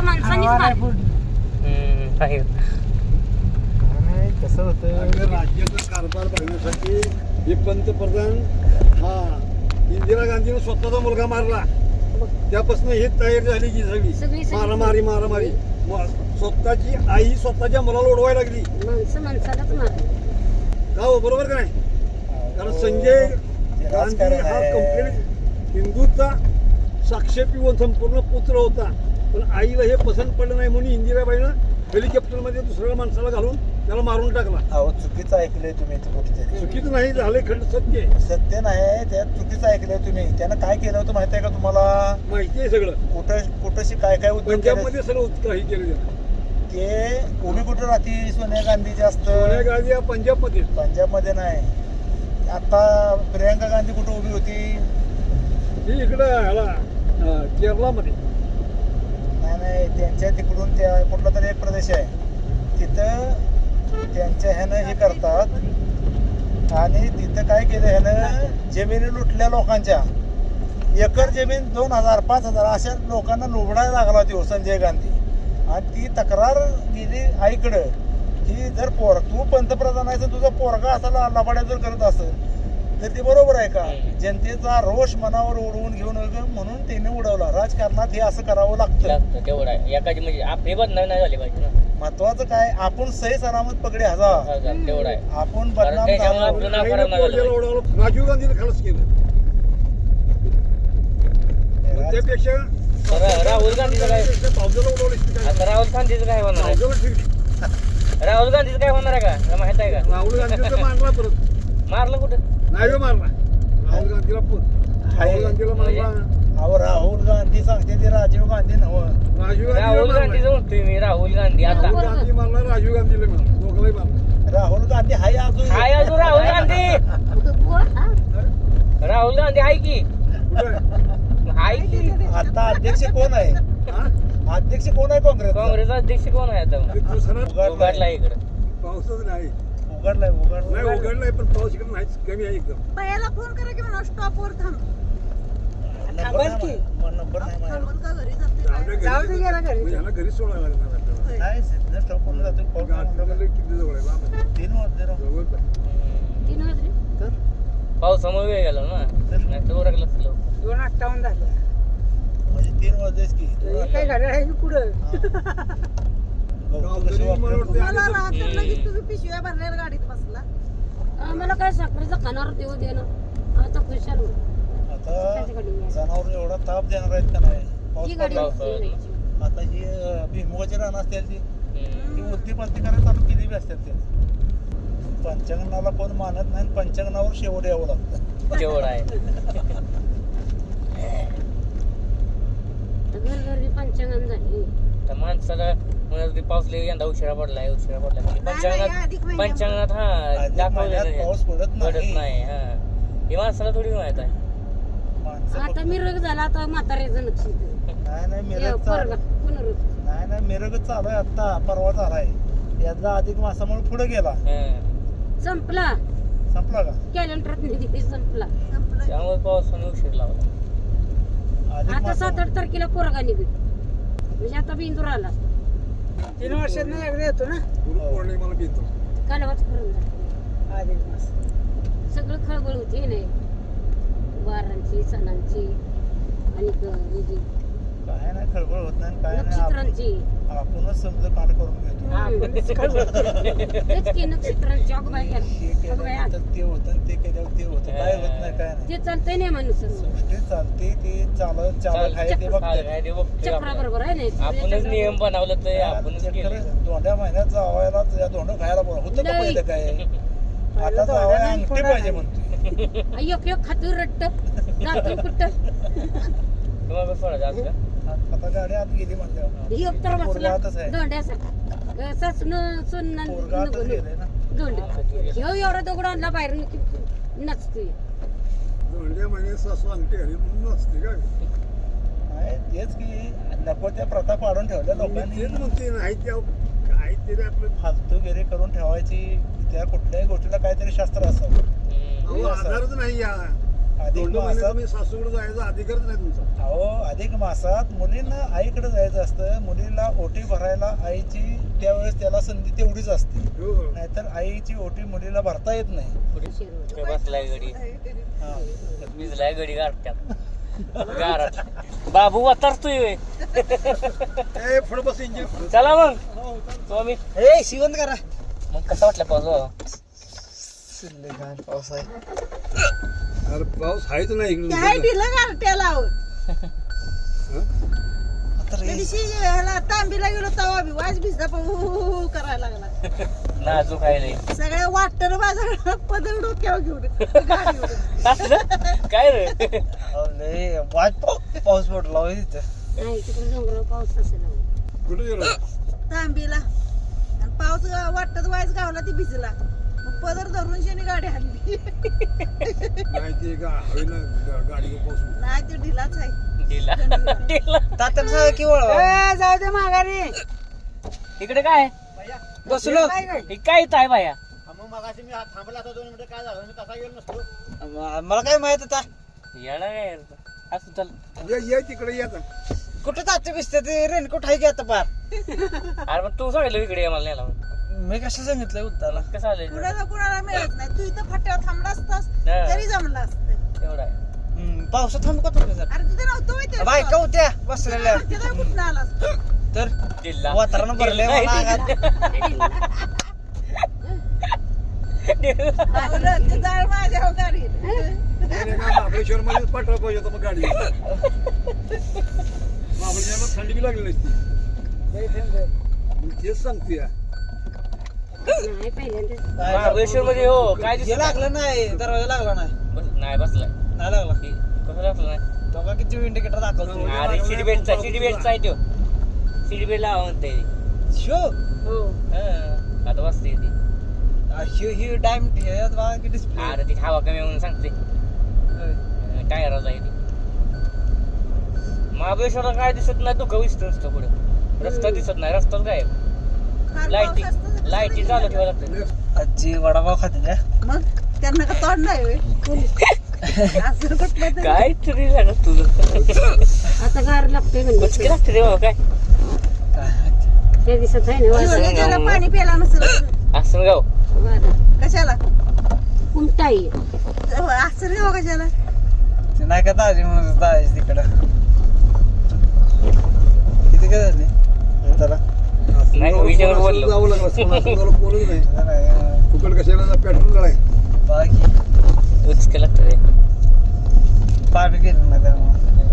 माणसं माणसांनीच मारली. आहे. नाही कसं होतं राज्याचा कारभार बघण्यासाठी हे पंतप्रधान हा इंदिरा गांधीने स्वतःचा मुलगा मारला त्यापासून हे तयारी झाली की सगळी सगळी सगळी. मारामारी स्वतःची आई स्वतःच्या मुलाला ओढवायला लागली माणसं माणसालाच मारली. का हो बरोबर का नाही कारण संजय गांधी हा कम्प्लीट हिंदूचा साक्षेपी व संपूर्ण पुत्र होता पण आईला हे पसंत पडलं नाही म्हणून इंदिराबाईनं हेलिकॉप्टर मध्ये दुसऱ्या माणसाला घालून त्याला मारून टाकला. अहो चुकीचं ऐकलंय तुम्ही ते कुठेतरी. चुकीचं नाही झालंय खंड सत्य आहे. सत्य नाही त्यात चुकीचं ऐकलंय तुम्ही. त्यानं काय केलं होतं माहिती आहे का तुम्हाला? माहिती आहे सगळं कुठंशी काय काय उद्योग केले? पंजाबमध्ये सगळं काही केलं त्यानं. ते उभी कुठं राहते सोनिया गांधी जास्त? सोनिया गांधी या पंजाबमध्ये पंजाबमध्ये नाही. आता प्रियंका गांधी कुठं उभी होती? ती इकडं ह्याला केरळामध्ये. नाही त्यांच्या तिकडून त्या कुठला तरी एक प्रदेश आहे तिथं त्यांच्या ह्यानं हे करतात आणि तिथं काय केलं ह्यानं जमिनी लुटल्या लोकांच्या. एकर जमीन 2,000 5,000 अशा लोकांना लुबडायला लागला होती संजय गांधी आणि ती तक्रार गेली आईकडं की जर तू पंतप्रधान आहे तर तुझा पोरगा असा लबाड्या जर करत असेल तर ते बरोबर आहे का? जनतेचा रोष मनावर उडवून घेऊन म्हणून त्याने उडवला. राजकारणात हे असं करावं लागतं. तेवढं आहे एकाची म्हणजे हे बदनामी नाही झाली पाहिजे ना. महत्वाचं काय आपण सही सलामत पकडे हजार. तेवढं आहे. आपण कारण त्याच्यामुळे बदनाम आपलं नाव खराब नाही झालं पाहिजे. ओढवलं. राजीव गांधीने खलास केलं त्यापेक्षा राहुल गांधीचं काय भावजाला उडवलं. आता राहुल गांधीचं काय होणार आहे? भावजाला ठीक. राहुल गांधीचं काय होणार आहे का तुला माहित आहे का? राहुल गांधीचं मारला परत मारलं कुठं? नाही हो मारला राहुल गांधीला राहुल गांधीला मारला. अहो राहुल गांधी सांगते ते राजीव गांधी नव्हं. राहुल गांधीचं म्हणतोय मी. राहुल गांधी आता राहुल गांधी मारला राजीव गांधीला मारला दोघांनाही मारला. राहुल गांधी हाय अजून. हाय अजून राहुल गांधी. राहुल गांधी आहे की कुठं आहे की. आता अध्यक्ष कोण आहे? अध्यक्ष कोण आहे काँग्रेस? काँग्रेस अध्यक्ष कोण आहे आता? ते दुसरा उघडला इकडं. पाऊसच नाही उघडलाय नाही उघडलाय पण पाऊस इकडे नाहीच कमी आहे एकदम. बायाला फोन करा की म्हणा स्टॉपवर थांब. नंबर नाही माझ्याकडे. थांबून का घरी जाते जाऊ दे जाऊ दे गेला घरी. घरी. म्हणजे ह्याला घरी सोडायला लागणार आपल्याला. नाही सिद्धेश स्टॉप करून जातो. पाऊस नाही म्हणलं गाडीला किती जवळ आहे लांब आहे. का? 3 वाजले राव. जवळ पण. 3 वाजले. तर पावसामुळे वेळ गेला ना. नाही तर उरकलं असलं. 2:58 झाले. म्हणजे 3 वाजलेच की. काही घड्याळ आहे की पुढं. गौतम कशी मला वाटतं? वाटतं मला राहतं लगेच तुम्ही पिशव्या भरलेल्या गाडीत बसला. आम्हाला काय साखरेचा खाणार देऊ दे ना. आता खुशाल होऊ. आता जनावर एवढा ताप देणार आहेत का नाही? ही पाऊस गाडी पडला. नसते न्यायची. आता ही भीमोची रान असतील ती उलटी पालती करायला चालू केली बी असतात ते. पंचांगणाला कोण मानत नाही. पंचांगणावर शेवट यावं लागतं. तेवढं आहे. घरघरी पंचांगण झाली. त्या माणसाला म्हणत होती पाऊस लय यंदा उशिरा पडलाय उशिरा पडलाय म्हणजे पंचांगणात पंचांगणात हा अधिक दाखवलेलं महिन्यात आहे. पाऊस पडत पडत नाही. नाही हा. हे माणसाला थोडी माहित आहे. माणसं आता फक्त- मिरग झाला आता म्हाताऱ्याचं नक्षत्र. नाही मिरग चालू. पुनरुत्थान. नाही मिरगच चालू आहे. आता परवा झालाय. याचा अधिक मासामुळे पुढे गेला. संपला संपला का? कॅलेंडरात निधी संपला. त्यामुळे पावसाने उशीर लावला. अधिक आता मासा 7-8 तारखेला पोरगा निघेल म्हणजे आता बिंदूर आला 3 वर्षात एकदा येतो ना गुरुपौर्णिमाला भेटतो. कालवाच करून जातो. अधिक मास. सगळं खळबळ होती नाही वारांची सणांची आणि हिची काय नाही खळबळ होत नाही काय नाही. नक्षत्रांची आपणच समजा कान करून घेतो. तेच की नक्षत्रांची अगबाई हे केल्यानंतर ते होतं आणि ते केल्यावर ते होतं. काय होत नाही काय नाही. ते चालतंय नाही माणूस सृष्टी चालते ते चालत आहे ते बघतात. चक्रा बरोबर आहे नाही आपणच नियम बनवलं तर आपणच केलं. दोंड्या महिन्यात जावायला या दोंड खायला बोला होतं का नाही. पहिलं काय? आता जावाय अंगठी पाहिजे म्हणतोय. एक खातू रट्ट जातो कुठं तुम्हाला सोडा जास्त का? आता गाडी आत गेली म्हणल्यावर एक तर पोरगा बसला आतच आहे. दोंड्याचा सासून पोरगा आतच गेले ना. दोंड ह्यो एवढा दगड आणला बाहेर नचतोय दोंड्या महिने सासू अंगठी घाली म्हणून नसते काय. नाही तेच की नको त्या प्रथा पाडून ठेवल्या लोकांनी. तेच म्हणते नाही त्या काहीतरी आपलं फालतूगिरी करून ठेवायची. त्या कुठल्याही गोष्टीला काहीतरी शास्त्र असावं. अहो, आधारच नाही या अधिक दोन महिने मासात तुम्ही सासूकडे जायचा अधिकारच नाही तुमचा. अहो अधिक मासात मुलींना आईकडे जायचं असतं. मुलीला ओटी भरायला आईची त्यावेळेस त्याला संधी तेवढीच असते. हो. नाहीतर आईची ओटी मुलीला भरता येत नाही. पुढे बसलाय गडी हा. भिजलाय गडी गारट्यात गारात बाबू वातारतोय ए, पुढं बस इंजिन. चला मग स्वामी ए शिवंत करा. मग कसा वाटला पाऊस बाबा? पाऊस आहे. अरे पाऊस आहेच नाही काय इकडे. दिलं गारट्याला अहो. आता त्या दिवशी ह्याला तांबीला गेलो तवा बी वाज भिजला पण करायला लागला. नाजूक आहे लय. सगळ्या वाटतं माझा पदर डोक्यावर घेऊन गाडीवर. असलं? काय रे पाऊस पडला होय तिथं. नाही तिकडे डोंगरावर पाऊस असेल अहो. कुठे गेलो? तांबीला आणि पाऊस वाटत वायच गावला ती भिजला. मग पदर धरून शेणी गाडी हल्ली. नाही ते का हवेनं गाडी पाऊस. नाही ते ढिलाच आहे. दिला दिला तात्यांचा की वळ ए, जाऊ दे माघारी. इकडे काय बसलो. काय काय? हे काय येत आहे बाया? मग मगाशी मी थांबला होता 2 मिनिटं, काय झालं मी तसा गेलो नसतो. मला काय माहित होता. येणार काय असं चल ये तिकडे ये आता. कुठे तात्या भिजते ते रेनकोट आहे की आता पार. अरे मग तू सांगितलं इकडे ये मला न्यायला मग. मी कसं सांगितलंय उत्ताला. कसं आलं कुणाला कुणाला मिळत नाही. तू इथं फाट्यावर थांबला असतास हा. तरी जमलं असतं. एवढा आहे पावसात थांबू का तुम्ही जर अरे तिथे नव्हतं माहिती बायका होत्या बसलेल्या कुठं आलास तर दिला वातावरण भरले ते जाळ माझ्या गाडीत. महाबळेश्वर मध्ये पाठवा पाहिजे होतं मग गाडी. महाबळेश्वरला थंडी बी लागली नसती. मग तेच सांगते. नाही पहिल्यांदा महाबळेश्वर मध्ये हो काय दिसत लागलं नाही दरवाजा लागला नाही. नाही बसलाय नाही लागला कसं लागलं नाही तो का किती इंडिकेटर दाखवतो. अरे सीट बेल्टचा आहे तो सीट बेल्ट लावा म्हणते शो हो. आता बसते ती ही डायम की डिस्प्ले. अरे ती हवा कमी म्हणून सांगते टायरच आहे ती महाबळेश्वरला काय दिसत नाही धुकं दिसत नसतं पुढे रस्ता दिसत नाही रस्ताच काय फार लाईटी पाऊस असतो तर लाईटी चालू ठेवा लागते आजी वडापाव खाते त्या. मग त्यांना का तोंड नाही होय? असं कुठलं तरी. काय तरी लागत तुझं आता गार लागतोय म्हणजे कुचकी लागते रे बाबा काय त्या दिवसात आहे ना जीवन गेलं, पाणी प्यायला नसेल असं गाव वादळ कशाला उलटाई असं रे हो कशाला. ते नाही का दाजी म्हणून दाजी तिकडं किती काय झाले त्याला नाही, विजयवर बोललो. जावं लागलं असतं. असं जावं बोलूच नाही. फुकट कशाला पेट्रोल जळाय. बाकी उचके लागतं रे पाणी गेलं ना त्यामुळे